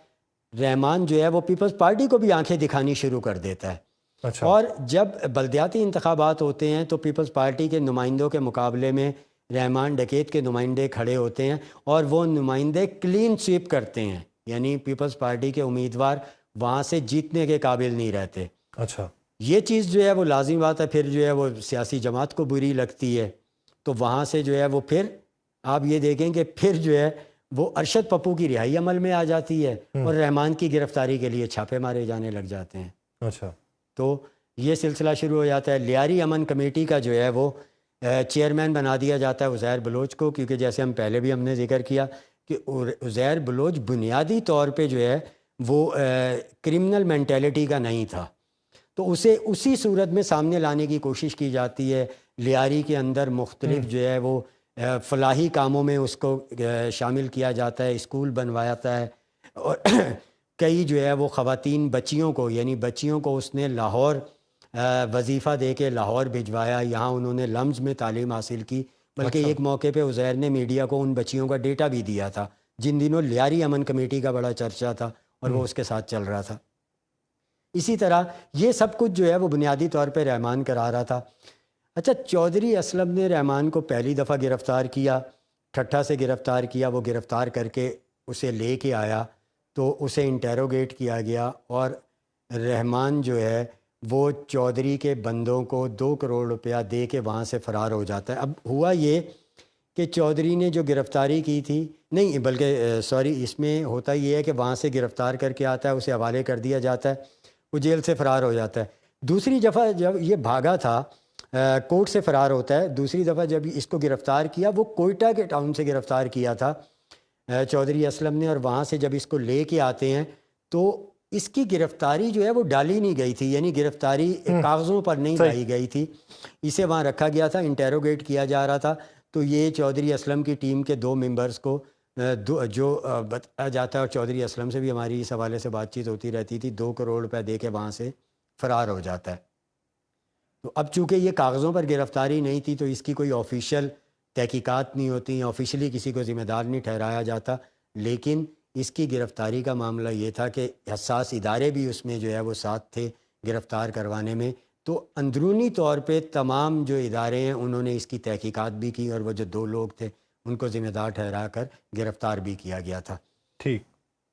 رحمان جو ہے وہ پیپلز پارٹی کو بھی آنکھیں دکھانی شروع کر دیتا ہے. اچھا. اور جب بلدیاتی انتخابات ہوتے ہیں تو پیپلز پارٹی کے نمائندوں کے مقابلے میں رحمان ڈکیت کے نمائندے کھڑے ہوتے ہیں اور وہ نمائندے کلین سویپ کرتے ہیں، یعنی پیپلز پارٹی کے امیدوار وہاں سے جیتنے کے قابل نہیں رہتے. اچھا. یہ چیز جو ہے وہ لازم بات ہے. پھر جو ہے وہ سیاسی جماعت کو بری لگتی ہے تو وہاں سے جو ہے وہ پھر آپ یہ دیکھیں کہ پھر جو ہے وہ ارشد پپو کی رہائی عمل میں آ جاتی ہے اور رحمان کی گرفتاری کے لیے چھاپے مارے جانے لگ جاتے ہیں. اچھا. تو یہ سلسلہ شروع ہو جاتا ہے. لیاری امن کمیٹی کا جو ہے وہ چیئرمین بنا دیا جاتا ہے عزیر بلوچ کو، کیونکہ جیسے ہم نے ذکر کیا کہ عزیر بلوچ بنیادی طور پہ جو ہے وہ کرمنل مینٹیلٹی کا نہیں تھا، تو اسے اسی صورت میں سامنے لانے کی کوشش کی جاتی ہے. لیاری کے اندر مختلف جو ہے وہ فلاحی کاموں میں اس کو شامل کیا جاتا ہے، اسکول بنواتا ہے اور کئی جو ہے وہ خواتین بچیوں کو، یعنی بچیوں کو اس نے لاہور وظیفہ دے کے لاہور بھجوایا. یہاں انہوں نے لمز میں تعلیم حاصل کی، بلکہ ایک موقع پہ عزیر نے میڈیا کو ان بچیوں کا ڈیٹا بھی دیا تھا جن دنوں لیاری امن کمیٹی کا بڑا چرچا تھا اور وہ اس کے ساتھ چل رہا تھا. اسی طرح یہ سب کچھ جو ہے وہ بنیادی طور پہ رحمان کرا رہا تھا. اچھا، چودھری اسلم نے رحمان کو پہلی دفعہ گرفتار کیا، ٹھٹھا سے گرفتار کیا. وہ گرفتار کر کے اسے لے کے آیا تو اسے انٹیروگیٹ کیا گیا اور رحمان جو ہے وہ چودھری کے بندوں کو 2 کروڑ روپیہ دے کے وہاں سے فرار ہو جاتا ہے. اب ہوا یہ کہ چودھری نے جو گرفتاری کی تھی، نہیں بلکہ اس میں ہوتا یہ ہے کہ وہاں سے گرفتار کر کے آتا ہے، اسے حوالے کر دیا جاتا ہے، وہ جیل سے فرار ہو جاتا ہے. دوسری دفعہ جب یہ بھاگا تھا کورٹ سے فرار ہوتا ہے. دوسری دفعہ جب اس کو گرفتار کیا، وہ کوئٹہ کے ٹاؤن سے گرفتار کیا تھا چودھری اسلم نے، اور وہاں سے جب اس کو لے کے آتے ہیں تو اس کی گرفتاری جو ہے وہ ڈالی نہیں گئی تھی، یعنی گرفتاری کاغذوں پر نہیں لائی گئی تھی. اسے وہاں رکھا گیا تھا، انٹیروگیٹ کیا جا رہا تھا. تو یہ چودھری اسلم کی ٹیم کے 2 ممبرز کو جو بتایا جاتا ہے، اور چودھری اسلم سے بھی ہماری اس حوالے سے بات چیت ہوتی رہتی تھی، 2 کروڑ روپے دے کے وہاں سے فرار ہو جاتا ہے. تو اب چونکہ یہ کاغذوں پر گرفتاری نہیں تھی تو اس کی کوئی آفیشیل تحقیقات نہیں ہوتی، آفیشلی کسی کو ذمہ دار نہیں ٹھہرایا جاتا. لیکن اس کی گرفتاری کا معاملہ یہ تھا کہ حساس ادارے بھی اس میں جو ہے وہ ساتھ تھے گرفتار کروانے میں. تو اندرونی طور پہ تمام جو ادارے ہیں انہوں نے اس کی تحقیقات بھی کی اور وہ جو 2 لوگ تھے ان کو ذمہ دار ٹھہرا کر گرفتار بھی کیا گیا تھا. ٹھیک.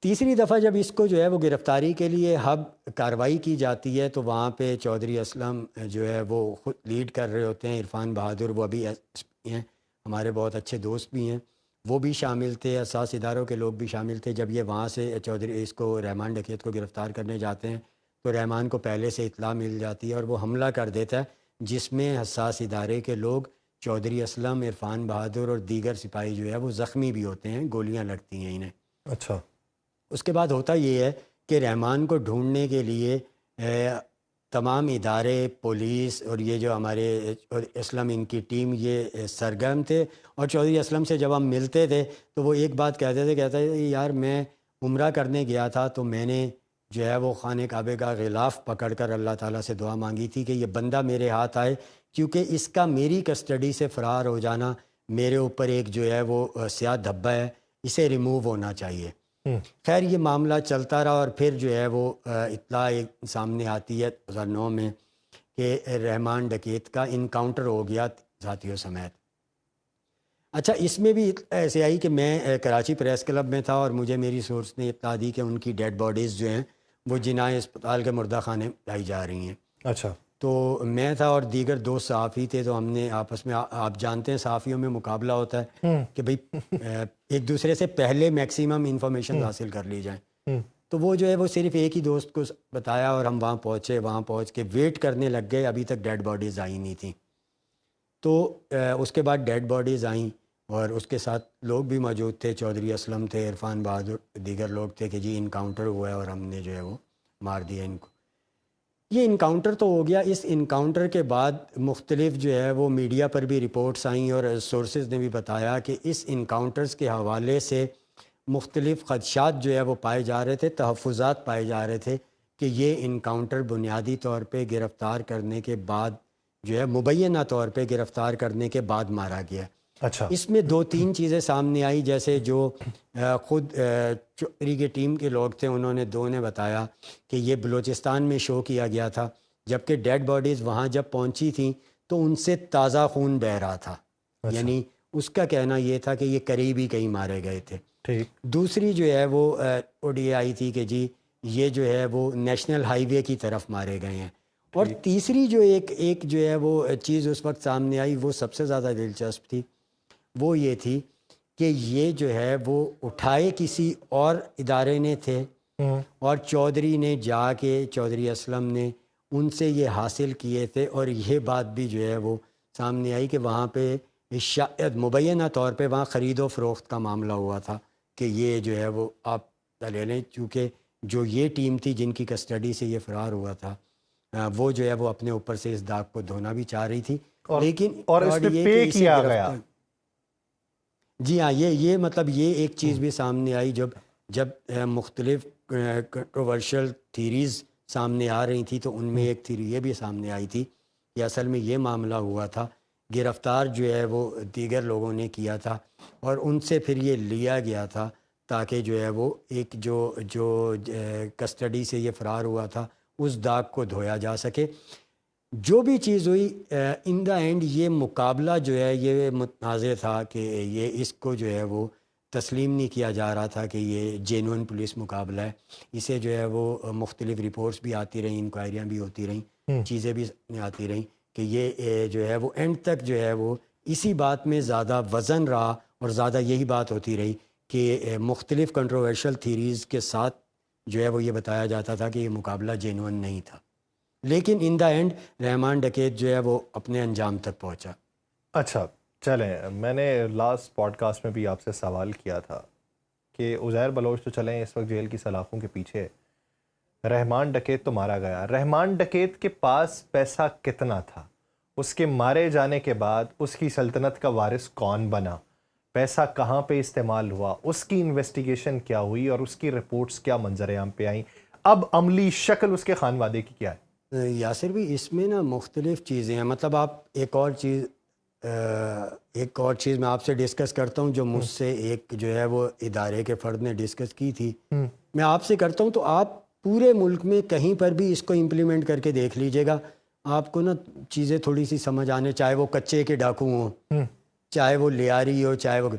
تیسری دفعہ جب اس کو جو ہے وہ گرفتاری کے لیے ہب کارروائی کی جاتی ہے تو وہاں پہ چودھری اسلم جو ہے وہ خود لیڈ کر رہے ہوتے ہیں. عرفان بہادر وہ ابھی ہیں، ہمارے بہت اچھے دوست بھی ہیں، وہ بھی شامل تھے، حساس اداروں کے لوگ بھی شامل تھے. جب یہ وہاں سے چودھری اس کو رحمان ڈکیت کو گرفتار کرنے جاتے ہیں تو رحمان کو پہلے سے اطلاع مل جاتی ہے اور وہ حملہ کر دیتا ہے، جس میں حساس ادارے کے لوگ چودھری اسلم، عرفان بہادر اور دیگر سپاہی جو ہے وہ زخمی بھی ہوتے ہیں، گولیاں لگتی ہیں انہیں۔ اچھا، اس کے بعد ہوتا یہ ہے کہ رحمان کو ڈھونڈنے کے لیے تمام ادارے، پولیس اور یہ جو ہمارے اسلم ان کی ٹیم یہ سرگرم تھے، اور چودھری اسلم سے جب ہم ملتے تھے تو وہ ایک بات کہتے تھے یار میں عمرہ کرنے گیا تھا تو میں نے جو ہے وہ خانہ کعبہ کا غلاف پکڑ کر اللہ تعالیٰ سے دعا مانگی تھی کہ یہ بندہ میرے ہاتھ آئے، کیونکہ اس کا میری کسٹڈی سے فرار ہو جانا میرے اوپر ایک جو ہے وہ سیاہ دھبا ہے، اسے ریموو ہونا چاہیے۔ خیر یہ معاملہ چلتا رہا، اور پھر جو ہے وہ اطلاع ایک سامنے آتی ہے 2009 میں کہ رحمان ڈکیت کا انکاؤنٹر ہو گیا ساتھیوں سمیت۔ اچھا، اس میں بھی ایسے آئی کہ میں کراچی پریس کلب میں تھا اور مجھے میری سورس نے اطلاع دی کہ ان کی ڈیڈ باڈیز جو ہیں وہ جناح اسپتال کے مردہ خانے لائی جا رہی ہیں۔ اچھا، تو میں تھا اور دیگر دو صحافی تھے، تو ہم نے آپس میں، آپ جانتے ہیں صحافیوں میں مقابلہ ہوتا ہے کہ بھئی ایک دوسرے سے پہلے میکسیمم انفارمیشن حاصل کر لی جائیں۔ تو وہ جو ہے وہ صرف ایک ہی دوست کو بتایا اور ہم وہاں پہنچے، وہاں پہنچ کے ویٹ کرنے لگ گئے، ابھی تک ڈیڈ باڈیز آئی نہیں تھیں۔ تو اس کے بعد ڈیڈ باڈیز آئیں اور اس کے ساتھ لوگ بھی موجود تھے، چودھری اسلم تھے، عرفان بہادر، دیگر لوگ تھے کہ جی انکاؤنٹر ہوا ہے اور ہم نے جو ہے وہ مار دیا ان کو۔ یہ انکاؤنٹر تو ہو گیا۔ اس انکاؤنٹر کے بعد مختلف جو ہے وہ میڈیا پر بھی رپورٹس آئیں اور سورسز نے بھی بتایا کہ اس انکاؤنٹرز کے حوالے سے مختلف خدشات جو ہے وہ پائے جا رہے تھے، تحفظات پائے جا رہے تھے کہ یہ انکاؤنٹر بنیادی طور پہ گرفتار کرنے کے بعد جو ہے مبینہ طور پہ گرفتار کرنے کے بعد مارا گیا۔ اچھا، اس میں دو تین چیزیں سامنے آئی، جیسے جو خود چودھری کے ٹیم کے لوگ تھے انہوں نے دو نے بتایا کہ یہ بلوچستان میں شو کیا گیا تھا، جبکہ ڈیڈ باڈیز وہاں جب پہنچی تھیں تو ان سے تازہ خون بہہ رہا تھا، یعنی اس کا کہنا یہ تھا کہ یہ قریب ہی کہیں مارے گئے تھے۔ ٹھیک۔ دوسری جو ہے وہ او ڈی آئی تھی کہ جی یہ جو ہے وہ نیشنل ہائی وے کی طرف مارے گئے ہیں۔ اور تیسری جو ایک جو ہے وہ چیز اس وقت سامنے آئی، وہ سب سے زیادہ دلچسپ تھی، وہ یہ تھی کہ یہ جو ہے وہ اٹھائے کسی اور ادارے نے تھے، اور چودھری نے جا کے، چودھری اسلم نے ان سے یہ حاصل کیے تھے، اور یہ بات بھی جو ہے وہ سامنے آئی کہ وہاں پہ شاید مبینہ طور پہ وہاں خرید و فروخت کا معاملہ ہوا تھا کہ یہ جو ہے وہ آپ لے لیں، چونکہ جو یہ ٹیم تھی جن کی کسٹڈی سے یہ فرار ہوا تھا وہ جو ہے وہ اپنے اوپر سے اس داغ کو دھونا بھی چاہ رہی تھی، لیکن اور اس پہ پے کیا گیا۔ جی ہاں، یہ مطلب یہ ایک چیز بھی سامنے آئی جب مختلف کنٹروورشل تھیریز سامنے آ رہی تھیں، تو ان میں ایک تھیری یہ بھی سامنے آئی تھی کہ اصل میں یہ معاملہ ہوا تھا، گرفتار جو ہے وہ دیگر لوگوں نے کیا تھا اور ان سے پھر یہ لیا گیا تھا تاکہ جو ہے وہ ایک جو کسٹڈی سے یہ فرار ہوا تھا اس داغ کو دھویا جا سکے۔ جو بھی چیز ہوئی ان دا اینڈ یہ مقابلہ جو ہے یہ متنازع تھا کہ یہ اس کو جو ہے وہ تسلیم نہیں کیا جا رہا تھا کہ یہ جینون پولیس مقابلہ ہے۔ اسے جو ہے وہ مختلف رپورٹس بھی آتی رہیں، انکوائریاں بھی ہوتی رہیں، چیزیں بھی آتی رہیں کہ یہ جو ہے وہ اینڈ تک جو ہے وہ اسی بات میں زیادہ وزن رہا اور زیادہ یہی بات ہوتی رہی کہ مختلف کنٹروورشل تھیریز کے ساتھ جو ہے وہ یہ بتایا جاتا تھا کہ یہ مقابلہ جینون نہیں تھا، لیکن ان دا اینڈ رحمان ڈکیت جو ہے وہ اپنے انجام تک پہنچا۔ اچھا چلیں، میں نے لاسٹ پوڈ کاسٹ میں بھی آپ سے سوال کیا تھا کہ عزیر بلوچ تو چلیں اس وقت جیل کی سلاخوں کے پیچھے، رحمان ڈکیت تو مارا گیا، رحمان ڈکیت کے پاس پیسہ کتنا تھا؟ اس کے مارے جانے کے بعد اس کی سلطنت کا وارث کون بنا؟ پیسہ کہاں پہ استعمال ہوا؟ اس کی انویسٹیگیشن کیا ہوئی اور اس کی رپورٹس کیا منظر عام پہ آئیں؟ اب عملی شکل اس کے خانوادے کی کیا ہے؟ یاسر بھی اس میں نا مختلف چیزیں ہیں، مطلب آپ ایک اور چیز میں آپ سے ڈسکس کرتا ہوں جو مجھ سے ایک جو ہے وہ ادارے کے فرد نے ڈسکس کی تھی، میں آپ سے کرتا ہوں، تو آپ پورے ملک میں کہیں پر بھی اس کو امپلیمنٹ کر کے دیکھ لیجئے گا، آپ کو نا چیزیں تھوڑی سی سمجھ آنے، چاہے وہ کچے کے ڈاکو ہوں، چاہے وہ لیاری ہو، چاہے وہ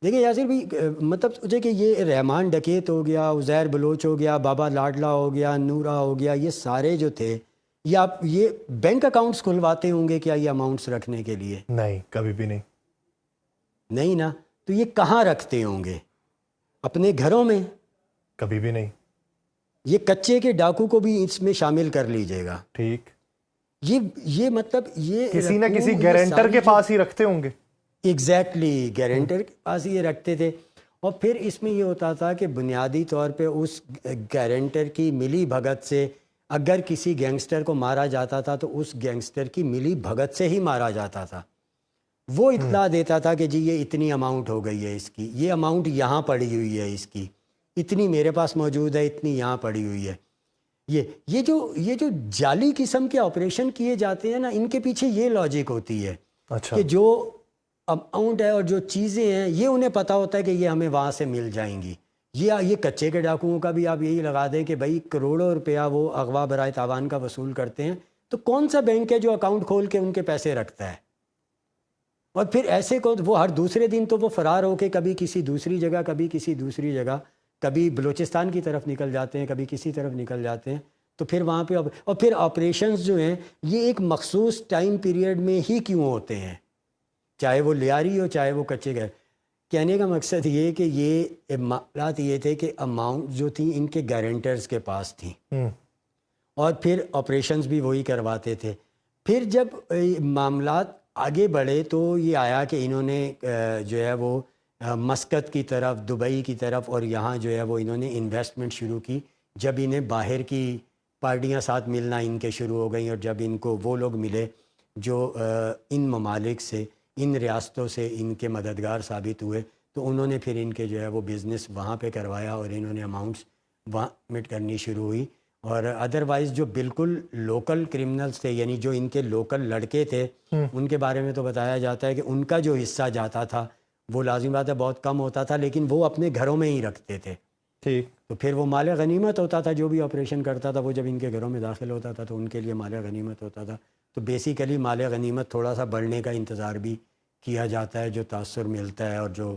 دیکھیں یاسر بھی مطلب سوچے کہ یہ رحمان ڈکیت ہو گیا، عزیر بلوچ ہو گیا، بابا لاڈلا ہو گیا، نورا ہو گیا، یہ سارے جو تھے یہ آپ یہ بینک اکاؤنٹس کھلواتے ہوں گے کیا یہ اماؤنٹس رکھنے کے لیے؟ نہیں، کبھی بھی نہیں۔ نہیں نا، تو یہ کہاں رکھتے ہوں گے؟ اپنے گھروں میں؟ کبھی بھی نہیں۔ یہ کچے کے ڈاکو کو بھی اس میں شامل کر لیجئے گا۔ ٹھیک۔ یہ مطلب یہ کسی نہ کسی گارنٹر کے پاس ہی رکھتے ہوں گے. ایگزیکٹلی گارنٹر کے پاس یہ رکھتے تھے. اور پھر اس میں یہ ہوتا تھا کہ بنیادی طور پہ اس گارنٹر کی ملی بھگت سے اگر کسی گینگسٹر کو مارا جاتا تھا تو اس گینگسٹر کی ملی بھگت سے ہی مارا جاتا تھا. وہ اطلاع دیتا تھا کہ جی یہ اتنی اماؤنٹ ہو گئی ہے اس کی, یہ اماؤنٹ یہاں پڑی ہوئی ہے اس کی, اتنی میرے پاس موجود ہے, اتنی یہاں پڑی ہوئی ہے. یہ جو جعلی قسم کے آپریشن کیے جاتے ہیں نا, ان کے پیچھے یہ لاجک ہوتی ہے کہ جو اماؤنٹ ہے اور جو چیزیں ہیں یہ انہیں پتہ ہوتا ہے کہ یہ ہمیں وہاں سے مل جائیں گی. یہ کچے کے ڈاکوؤں کا بھی آپ یہی لگا دیں کہ بھائی کروڑوں روپیہ وہ اغوا برائے تاوان کا وصول کرتے ہیں, تو کون سا بینک ہے جو اکاؤنٹ کھول کے ان کے پیسے رکھتا ہے؟ اور پھر ایسے کو وہ ہر دوسرے دن تو وہ فرار ہو کے کبھی کسی دوسری جگہ, کبھی کسی دوسری جگہ, کبھی بلوچستان کی طرف نکل جاتے ہیں, کبھی کسی طرف نکل جاتے ہیں. تو پھر وہاں پہ اور پھر آپریشنز جو ہیں یہ ایک مخصوص ٹائم پیریڈ میں ہی کیوں ہوتے ہیں, چاہے وہ لیاری ہو چاہے وہ کچے گئے. کہنے کا مقصد یہ کہ یہ معاملات یہ تھے کہ اماؤنٹ جو تھیں ان کے گارنٹرز کے پاس تھیں, اور پھر آپریشنز بھی وہی کرواتے تھے. پھر جب معاملات آگے بڑھے تو یہ آیا کہ انہوں نے جو ہے وہ مسقط کی طرف, دبئی کی طرف, اور یہاں جو ہے وہ انہوں نے انویسٹمنٹ شروع کی. جب انہیں باہر کی پارٹیاں ساتھ ملنا ان کے شروع ہو گئیں, اور جب ان کو وہ لوگ ملے جو ان ممالک سے, ان ریاستوں سے ان کے مددگار ثابت ہوئے, تو انہوں نے پھر ان کے جو ہے وہ بزنس وہاں پہ کروایا اور انہوں نے اماؤنٹس وہاں مٹ کرنی شروع ہوئی. اور ادروائز جو بالکل لوکل کرمنلز تھے, یعنی جو ان کے لوکل لڑکے تھے, ان کے بارے میں تو بتایا جاتا ہے کہ ان کا جو حصہ جاتا تھا وہ لازم بات ہے بہت کم ہوتا تھا, لیکن وہ اپنے گھروں میں ہی رکھتے تھے. ٹھیک, تو پھر وہ مال غنیمت ہوتا تھا. جو بھی آپریشن کرتا تھا وہ جب ان کے گھروں میں داخل ہوتا تھا تو ان کے لیے مال غنیمت ہوتا تھا. تو بیسیکلی مال غنیمت تھوڑا سا بڑھنے کا انتظار بھی کیا جاتا ہے, جو تاثر ملتا ہے, اور جو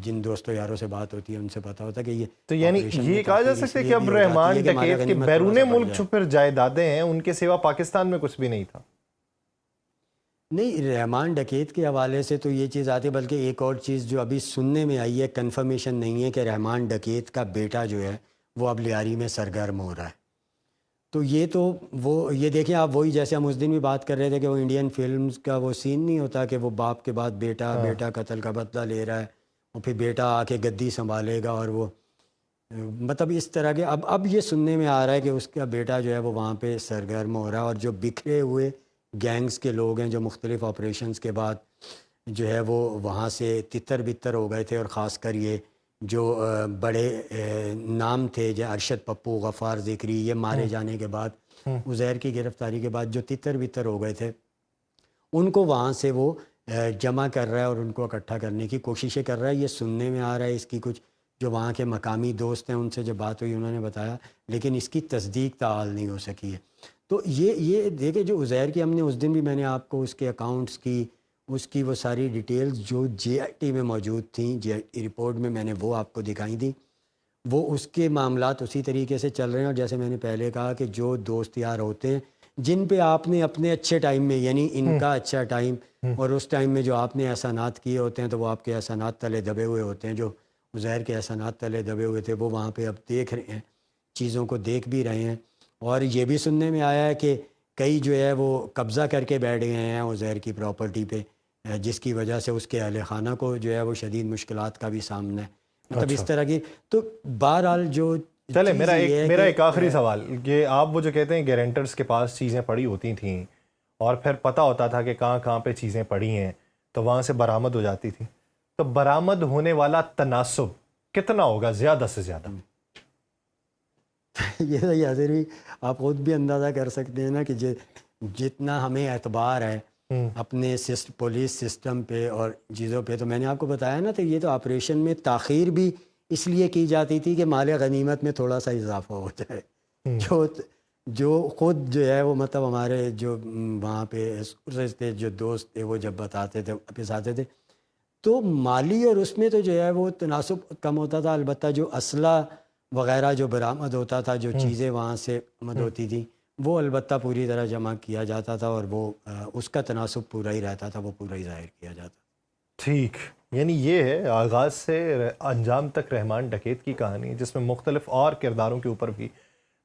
جن دوستوں یاروں سے بات ہوتی ہے ان سے پتہ ہوتا ہے کہ یہ تو یعنی یہ کہا جا سکتا ہے کہ اب رحمان ڈکیت کے بیرون ملک جو پھر جائیدادیں ہیں ان کے سوا پاکستان میں کچھ بھی نہیں تھا. نہیں, رحمان ڈکیت کے حوالے سے تو یہ چیز آتی ہے, بلکہ ایک اور چیز جو ابھی سننے میں آئی ہے, کنفرمیشن نہیں ہے, کہ رحمان ڈکیت کا بیٹا جو ہے وہ اب لیاری میں سرگرم ہو رہا ہے. تو یہ دیکھیں آپ, وہی جیسے ہم اس دن بھی بات کر رہے تھے کہ وہ انڈین فلمز کا وہ سین نہیں ہوتا کہ وہ باپ کے بعد بیٹا قتل کا بدلہ لے رہا ہے, اور پھر بیٹا آ کے گدی سنبھالے گا, اور وہ مطلب اس طرح کے اب یہ سننے میں آ رہا ہے کہ اس کا بیٹا جو ہے وہ وہاں پہ سرگرم ہو رہا ہے. اور جو بکھرے ہوئے گینگز کے لوگ ہیں جو مختلف آپریشنز کے بعد جو ہے وہ وہاں سے تتر بتر ہو گئے تھے, اور خاص کر یہ جو بڑے نام تھے جیسے ارشد پپو, غفار ذکری, یہ مارے جانے کے بعد, عزیر کی گرفتاری کے بعد جو تتر بتر ہو گئے تھے, ان کو وہاں سے وہ جمع کر رہا ہے اور ان کو اکٹھا کرنے کی کوششیں کر رہا ہے. یہ سننے میں آ رہا ہے, اس کی کچھ جو وہاں کے مقامی دوست ہیں ان سے جب بات ہوئی انہوں نے بتایا, لیکن اس کی تصدیق تاحال نہیں ہو سکی ہے. تو یہ دیکھیں جو عزیر کی, ہم نے اس دن بھی میں نے آپ کو اس کے اکاؤنٹس کی, اس کی وہ ساری ڈیٹیلز جو جے آئی ٹی میں موجود تھیں, جے آئی ٹی رپورٹ میں نے وہ آپ کو دکھائی تھی. وہ اس کے معاملات اسی طریقے سے چل رہے ہیں. اور جیسے میں نے پہلے کہا کہ جو دوست یار ہوتے ہیں جن پہ آپ نے اپنے اچھے ٹائم میں, یعنی ان کا اچھا ٹائم اور اس ٹائم میں جو آپ نے احسانات کیے ہوتے ہیں, تو وہ آپ کے احسانات تلے دبے ہوئے ہوتے ہیں. جو عزیر کے احسانات تلے دبے ہوئے تھے وہ وہاں پہ اب دیکھ رہے ہیں, چیزوں کو دیکھ بھی رہے ہیں. اور یہ بھی سننے میں آیا ہے کہ کئی جو ہے وہ قبضہ کر کے بیٹھ گئے ہیں عزیر کی پراپرٹی پہ, جس کی وجہ سے اس کے اہل خانہ کو جو ہے وہ شدید مشکلات کا بھی سامنا ہے. مطلب اس طرح کی. تو بہرحال جو چلے میرا ایک آخری سوال, یہ آپ وہ جو کہتے ہیں گارنٹرز کے پاس چیزیں پڑی ہوتی تھیں اور پھر پتہ ہوتا تھا کہ کہاں پہ چیزیں پڑی ہیں, تو وہاں سے برآمد ہو جاتی تھی, تو برآمد ہونے والا تناسب کتنا ہوگا زیادہ سے زیادہ؟ یہ تو یاسر بھی آپ خود بھی اندازہ کر سکتے ہیں نا کہ جتنا ہمیں اعتبار ہے اپنے پولیس سسٹم پہ اور چیزوں پہ, تو میں نے آپ کو بتایا نا, تو یہ تو آپریشن میں تاخیر بھی اس لیے کی جاتی تھی کہ مال غنیمت میں تھوڑا سا اضافہ ہو جائے. جو خود جو ہے وہ مطلب ہمارے جو وہاں پہ تھے, جو دوست تھے, وہ جب بتاتے تھے واپس آتے تھے, تو مالی اور اس میں تو جو ہے وہ تناسب کم ہوتا تھا. البتہ جو اسلحہ وغیرہ جو برآمد ہوتا تھا, جو چیزیں وہاں سے برآمد ہوتی تھیں, وہ البتہ پوری طرح جمع کیا جاتا تھا, اور وہ اس کا تناسب پورا ہی رہتا تھا, وہ پورا ہی ظاہر کیا جاتا. ٹھیک, یعنی یہ ہے آغاز سے انجام تک رحمان ڈکیت کی کہانی, جس میں مختلف اور کرداروں کے اوپر بھی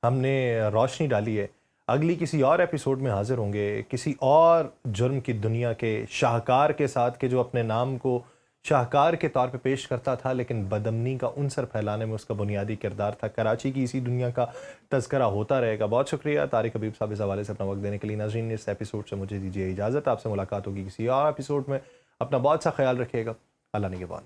ہم نے روشنی ڈالی ہے. اگلی کسی اور ایپیسوڈ میں حاضر ہوں گے کسی اور جرم کی دنیا کے شاہکار کے ساتھ کہ جو اپنے نام کو شاہکار کے طور پہ پیش کرتا تھا لیکن بدامنی کا عنصر پھیلانے میں اس کا بنیادی کردار تھا. کراچی کی اسی دنیا کا تذکرہ ہوتا رہے گا. بہت شکریہ طارق حبیب صاحب اس حوالے سے اپنا وقت دینے کے لیے. ناظرین اس ایپیسوڈ سے مجھے دیجیے اجازت. آپ سے ملاقات ہوگی کسی اور ایپیسوڈ میں. اپنا بہت سا خیال رکھیے گا. اللہ نگہبان.